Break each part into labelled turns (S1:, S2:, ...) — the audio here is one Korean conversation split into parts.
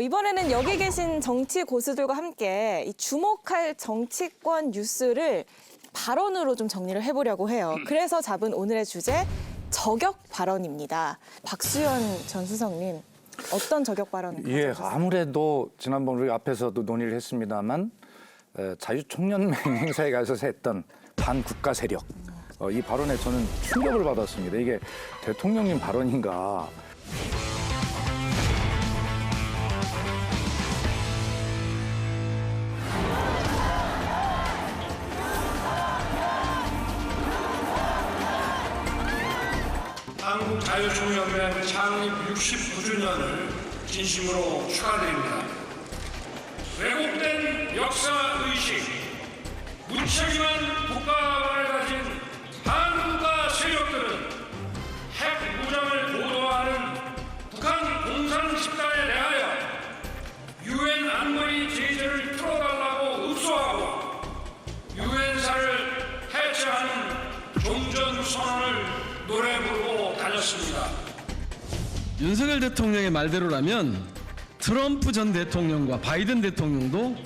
S1: 이번에는 여기 계신 정치 고수들과 함께 이 주목할 정치권 뉴스를 발언으로 좀 정리를 해보려고 해요. 그래서 잡은 오늘의 주제, 저격 발언입니다. 박수현 전 수석님, 어떤 저격 발언을 가져오셨어요?
S2: 아무래도 지난번 우리 앞에서도 논의를 했습니다만 자유총연맹 행사에 가서 했던 반국가 세력, 이 발언에 저는 충격을 받았습니다. 이게 대통령님 발언인가.
S3: 한국자유총연맹 창립 69주년을 진심으로 축하드립니다. 왜곡된 역사의식, 무책임한 국가관을 가진 반국가 세력들은 핵 무장을 보도하는 북한 공산 집단에 대하여 유엔 안보리 제재를 풀어달라고 읍소하고 유엔사를 해체하는 종전선언을 노래 부르고 다녔습니다.
S4: 윤석열 대통령의 말대로라면 트럼프 전 대통령과 바이든 대통령도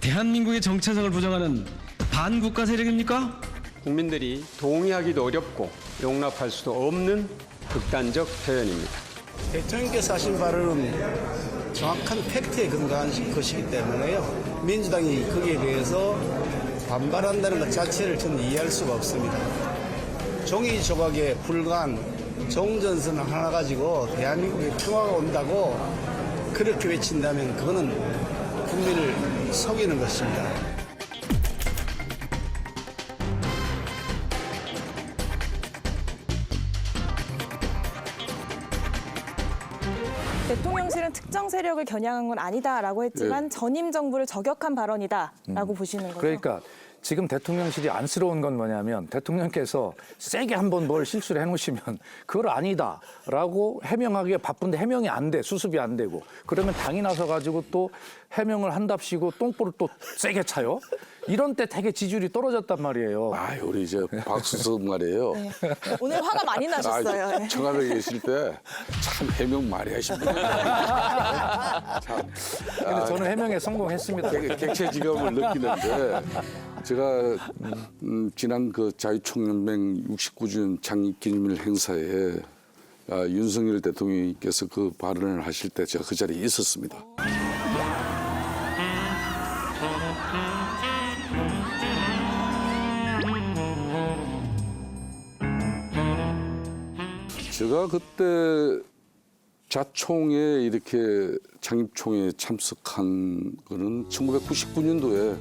S4: 대한민국의 정체성을 부정하는 반국가 세력입니까?
S5: 국민들이 동의하기도 어렵고 용납할 수도 없는 극단적 표현입니다.
S6: 대통령께서 하신 발언은 정확한 팩트에 근거한 것이기 때문에요. 민주당이 거기에 대해서 반발한다는 것 자체를 저는 이해할 수가 없습니다. 종이 조각에 불과한 종전선 하나 가지고 대한민국에 평화가 온다고 그렇게 외친다면 그거는 국민을 속이는 것입니다.
S1: 대통령실은 특정 세력을 겨냥한 건 아니다라고 했지만 전임 정부를 저격한 발언이다라고 보시는 거죠?
S2: 그러니까 지금 대통령실이 안쓰러운 건 뭐냐면 대통령께서 세게 한번 뭘 실수를 해놓으시면 그걸 아니다라고 해명하기가 바쁜데 해명이 안 돼, 수습이 안 되고 그러면 당이 나서가지고 또 해명을 한답시고 똥볼을 또 세게 차요. 이런 때 되게 지지율이 떨어졌단 말이에요.
S7: 우리 이제 박수석 말이에요.
S1: 네. 오늘 화가 많이 나셨어요. 네.
S7: 청와대에 계실 때 참 해명 많이 하신 분이에요. 참.
S2: 근데 저는 해명에 성공했습니다.
S7: 객체지감을 느끼는데 제가 지난 그 자유총연맹 69주년 창립기념일 행사에 윤석열 대통령께서 그 발언을 하실 때 제가 그 자리에 있었습니다. 제가 그때 자총에 이렇게 창립총회에 참석한 거는 1999년도에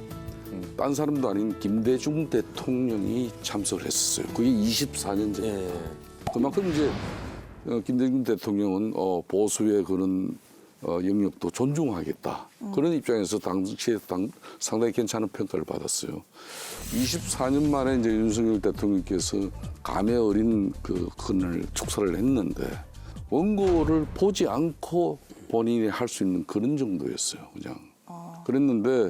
S7: 딴 사람도 아닌 김대중 대통령이 참석을 했었어요. 그게 24년 전에. 그만큼 이제 김대중 대통령은 보수의 그런 영역도 존중하겠다. 그런 입장에서 당시에 상당히 괜찮은 평가를 받았어요. 24년 만에 이제 윤석열 대통령께서 감회 어린 그 그날 축사를 했는데 원고를 보지 않고 본인이 할 수 있는 그런 정도였어요. 그냥. 그랬는데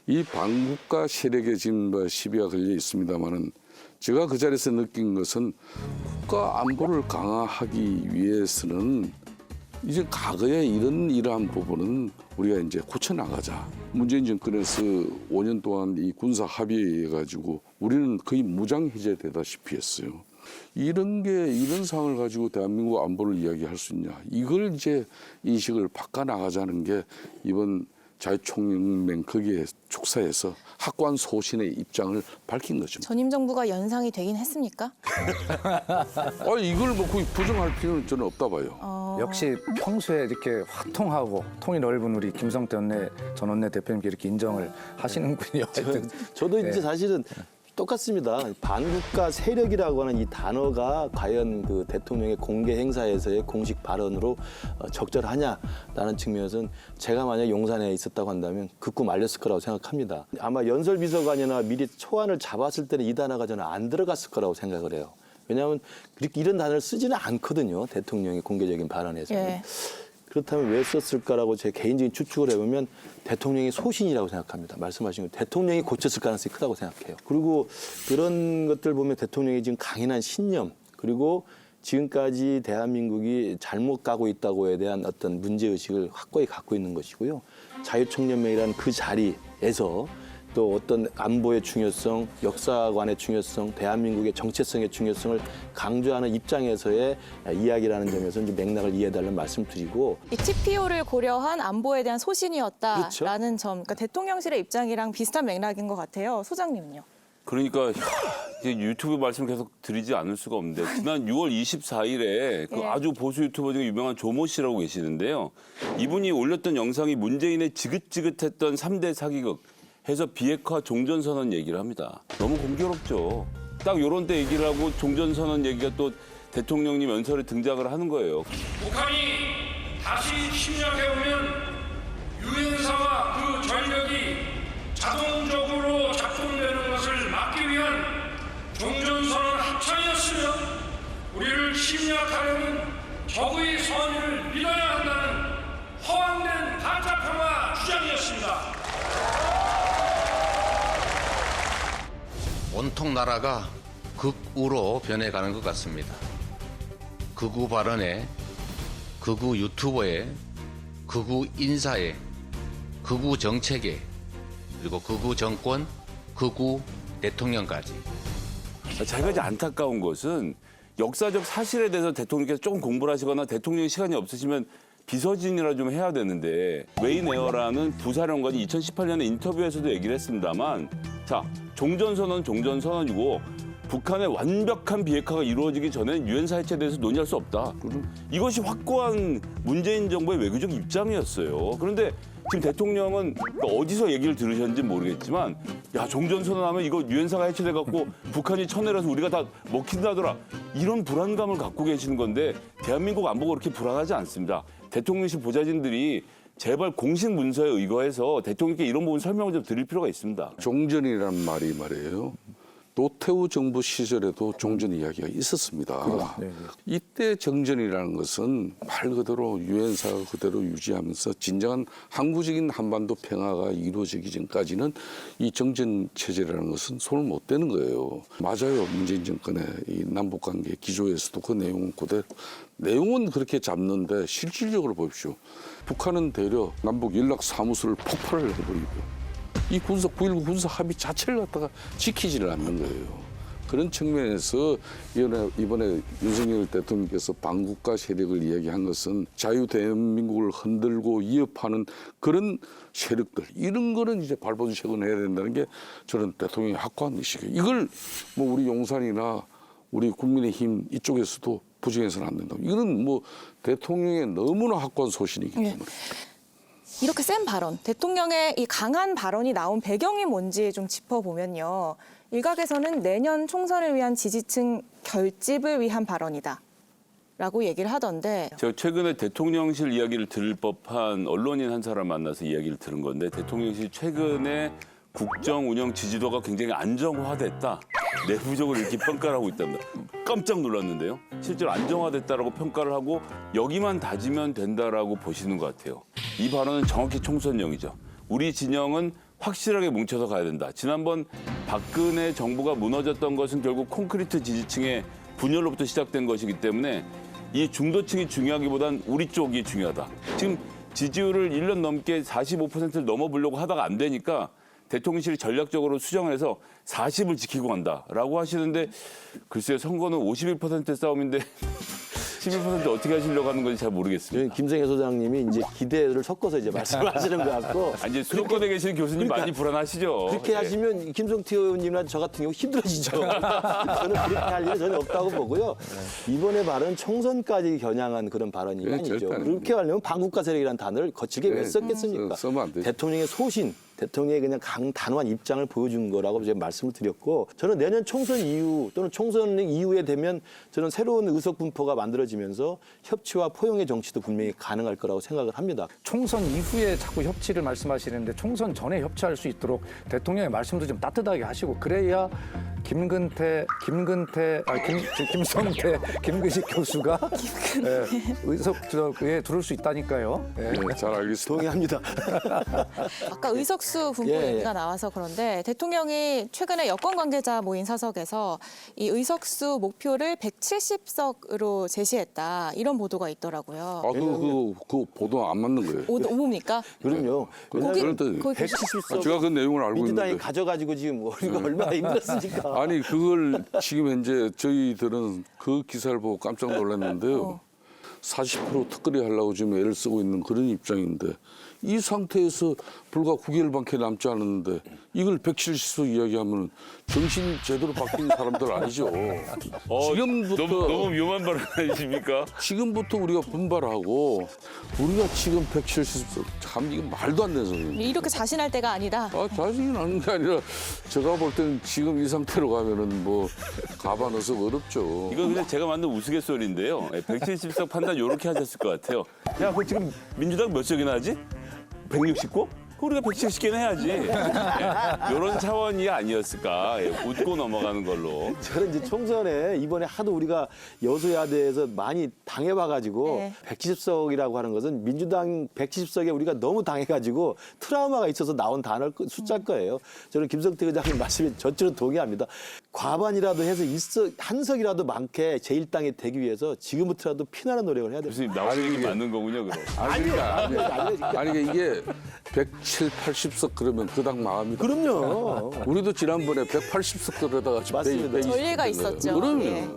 S7: 이 반국가 세력에 지금 시비가 걸려 있습니다만은 제가 그 자리에서 느낀 것은 국가 안보를 강화하기 위해서는 이제 과거에 이러한 부분은 우리가 이제 고쳐나가자. 문재인 정권에서 5년 동안 이 군사 합의해가지고 우리는 거의 무장 해제되다시피 했어요. 이런 상황을 가지고 대한민국 안보를 이야기할 수 있냐. 이걸 이제 인식을 바꿔나가자는 게 이번 자유총연맹 거기에 축사에서 학관 소신의 입장을 밝힌 거죠.
S1: 전임 정부가 연상이 되긴 했습니까?
S7: 이걸 뭐 거의 부정할 필요는 저는 없다 봐요.
S2: 역시 평소에 이렇게 화통하고 통이 넓은 우리 김성태 전 원내대표님께 이렇게 인정을 하시는군요.
S8: 저도 이제 사실은 똑같습니다. 반국가 세력이라고 하는 이 단어가 과연 그 대통령의 공개 행사에서의 공식 발언으로 적절하냐라는 측면에서는 제가 만약 용산에 있었다고 한다면 극구 말렸을 거라고 생각합니다. 아마 연설비서관이나 미리 초안을 잡았을 때는 이 단어가 저는 안 들어갔을 거라고 생각을 해요. 왜냐하면 이런 단어를 쓰지는 않거든요. 대통령의 공개적인 발언에서는.
S1: 예.
S8: 그렇다면 왜 썼을까라고 제 개인적인 추측을 해보면 대통령의 소신이라고 생각합니다. 말씀하신 거 대통령이 고쳤을 가능성이 크다고 생각해요. 그리고 그런 것들 보면 대통령이 지금 강인한 신념 그리고 지금까지 대한민국이 잘못 가고 있다고에 대한 어떤 문제의식을 확고히 갖고 있는 것이고요. 자유총연맹이라는 그 자리에서 또 어떤 안보의 중요성, 역사관의 중요성, 대한민국의 정체성의 중요성을 강조하는 입장에서의 이야기라는 점에서 이제 맥락을 이해해달라는 말씀드리고
S1: 이 TPO를 고려한 안보에 대한 소신이었다라는
S8: 그렇죠.
S1: 점, 그러니까 대통령실의 입장이랑 비슷한 맥락인 것 같아요. 소장님은요?
S9: 그러니까 이제 유튜브 말씀 계속 드리지 않을 수가 없는데 지난 6월 24일에 그
S1: 예.
S9: 아주 보수 유튜버 중에 유명한 조모 씨라고 계시는데요. 이분이 올렸던 영상이 문재인의 지긋지긋했던 3대 사기극 해서 비핵화 종전선언 얘기를 합니다. 너무 공교롭죠. 딱 요런 때 얘기를 하고 종전선언 얘기가 또 대통령님 연설에 등장을 하는 거예요.
S3: 북한이 다시 침략해오면 유엔사와 그 전력이 자동적으로 작동되는 것을 막기 위한 종전선언 합창이었으며 우리를 침략하려는 적의 선의를 믿어야 한다는 허황된 가짜평화 주장이었습니다.
S10: 온통 나라가 극우로 변해가는 것 같습니다. 극우 발언에, 극우 유튜버에, 극우 인사에, 극우 정책에, 그리고 극우 정권, 극우 대통령까지.
S9: 제가 이제 안타까운 것은 역사적 사실에 대해서 대통령께서 조금 공부를 하시거나 대통령이 시간이 없으시면 비서진이라 좀 해야 되는데 웨인 에어라는 부사령관이 2018년에 인터뷰에서도 얘기를 했습니다만 자 종전선언은 종전선언이고 북한의 완벽한 비핵화가 이루어지기 전에 유엔사 해체에 대해서 논의할 수 없다. 이것이 확고한 문재인 정부의 외교적 입장이었어요. 그런데 지금 대통령은 어디서 얘기를 들으셨는지 모르겠지만 야 종전선언하면 이거 유엔사가 해체돼갖고 북한이 쳐내려서 우리가 다 먹힌다더라. 이런 불안감을 갖고 계시는 건데 대한민국 안보가 그렇게 불안하지 않습니다. 대통령실 보좌진들이 제발 공식 문서에 의거해서 대통령께 이런 부분 설명을 좀 드릴 필요가 있습니다.
S7: 종전이라는 말이 말이에요. 노태우 정부 시절에도 종전 이야기가 있었습니다. 이때 정전이라는 것은 말 그대로 유엔사가 그대로 유지하면서 진정한 항구적인 한반도 평화가 이루어지기 전까지는 이 정전 체제라는 것은 손을 못 대는 거예요. 맞아요. 문재인 정권의 이 남북관계 기조에서도 그 내용은 그대로 내용은 그렇게 잡는데 실질적으로 보십시오. 북한은 대려 남북 연락 사무소를 폭발을 해버리고 이 9.19 군사 합의 자체를 갖다가 지키지를 않는 거예요. 그런 측면에서 이번에 윤석열 대통령께서 반국가 세력을 이야기한 것은 자유 대한민국을 흔들고 위협하는 그런 세력들 이런 거는 이제 발본색원해야 된다는 게 저는 대통령의 확고한 의식이에요. 이걸 뭐 우리 용산이나 우리 국민의힘 이쪽에서도 부정해서는 안 된다. 이거는 뭐 대통령의 너무나 확고한 소신이기 때문에.
S1: 이렇게 센 발언, 대통령의 이 강한 발언이 나온 배경이 뭔지 좀 짚어보면요. 일각에서는 내년 총선을 위한 지지층 결집을 위한 발언이다. 라고 얘기를 하던데.
S9: 제가 최근에 대통령실 이야기를 들을 법한 언론인 한 사람 만나서 이야기를 들은 건데 대통령실 최근에 국정 운영 지지도가 굉장히 안정화됐다. 내부적으로 이렇게 평가를 하고 있답니다. 깜짝 놀랐는데요. 실제로 안정화됐다라고 평가를 하고 여기만 다지면 된다라고 보시는 것 같아요. 이 발언은 정확히 총선용이죠. 우리 진영은 확실하게 뭉쳐서 가야 된다. 지난번 박근혜 정부가 무너졌던 것은 결국 콘크리트 지지층의 분열로부터 시작된 것이기 때문에 이 중도층이 중요하기보단 우리 쪽이 중요하다. 지금 지지율을 1년 넘게 45%를 넘어보려고 하다가 안 되니까 대통령실이 전략적으로 수정을 해서 40을 지키고 간다라고 하시는데 글쎄요 선거는 51% 싸움인데 11% 어떻게 하시려고 하는 건지 잘 모르겠습니다.
S8: 김성애 소장님이 이제 기대를 섞어서 이제 말씀하시는 것 같고
S9: 이제 수도권에 계시는 교수님 많이 불안하시죠.
S8: 그렇게
S9: 예.
S8: 하시면 김성태 의원님이나 저 같은 경우 힘들어지죠. 저는 그렇게 할 일은 전혀 없다고 보고요. 이번에 발언 총선까지 겨냥한 그런 발언이
S7: 네,
S8: 아니죠.
S7: 절대
S8: 그렇게 하려면 반국가 세력이라는 단어를 거칠게 왜 썼겠습니까?
S7: 쓰면 안 되죠.
S8: 대통령의 소신, 대통령의 그냥 단호한 입장을 보여준 거라고 제가 말씀을 드렸고 저는 내년 총선 이후 또는 총선 이후에 되면 저는 새로운 의석 분포가 만들어지면서 협치와 포용의 정치도 분명히 가능할 거라고 생각을 합니다.
S2: 총선 이후에 자꾸 협치를 말씀하시는데 총선 전에 협치할 수 있도록 대통령의 말씀도 좀 따뜻하게 하시고 그래야 김성태, 김근식 교수가 의석에 들을 수 있다니까요. 예.
S7: 네, 잘 알겠습니다.
S8: 동의합니다.
S1: 아까 의석수 분포
S8: 예, 예.
S1: 얘기가 나와서 그런데 대통령이 최근에 여권 관계자 모임 사석에서 이 의석수 목표를 170석으로 제시했다. 이런 보도가 있더라고요.
S7: 아, 그 보도 안 맞는 거예요.
S1: 오봅니까?
S8: 그럼요.
S1: 거기-
S8: 왜냐하면
S1: 거기
S8: 170석
S7: 제가 그 내용을 알고
S8: 민주당이
S7: 있는데.
S8: 가져가지고 지금 우리가 얼마나 힘들었으니까.
S7: 아니 그걸 지금 현재 저희들은 그 기사를 보고 깜짝 놀랐는데요. 40% 특거리 하려고 지금 애를 쓰고 있는 그런 입장인데 이 상태에서 불과 9개월밖에 남지 않았는데 이걸 170석 이야기하면 정신 제대로 바뀐 사람들 아니죠. 지금부터
S9: 너무 위험한 발언 아니십니까?
S7: 지금부터 우리가 분발하고 우리가 지금 170석 참 이거 말도 안 되는 소리입니다.
S1: 이렇게 자신할 때가 아니다.
S7: 아, 자신이 나는 게 아니라 제가 볼 때는 지금 이 상태로 가면은 뭐 가반어서 어렵죠.
S9: 이건 그냥 제가 만든 우스갯소리인데요. 170석 판단 이렇게 하셨을 것 같아요. 야, 그 지금 민주당 몇 석이나 하지? 169? 우리가 170개는 해야지. 이런 차원이 아니었을까. 웃고 넘어가는 걸로.
S8: 저는 이제 총선에 이번에 하도 우리가 여소야대에서 많이 당해봐가지고
S1: 네.
S8: 170석이라고 하는 것은 민주당 170석에 우리가 너무 당해가지고 트라우마가 있어서 나온 단어 숫자일 거예요. 저는 김성태 의장님 말씀에 전적으로 동의합니다. 과반이라도 해서 한 석이라도 많게 제1당이 되기 위해서 지금부터라도 피나는 노력을 해야 됩니다.
S9: 교수님 나오는 얘기 맞는 거군요, 그럼.
S7: 아니 이게 170, 80석 그러면 그 당 망합니다.
S8: 그럼요.
S7: 우리도 지난번에 180석 들어다가
S8: 맞습니다.
S1: 전례가 있었죠.
S7: 그럼요.
S1: 예.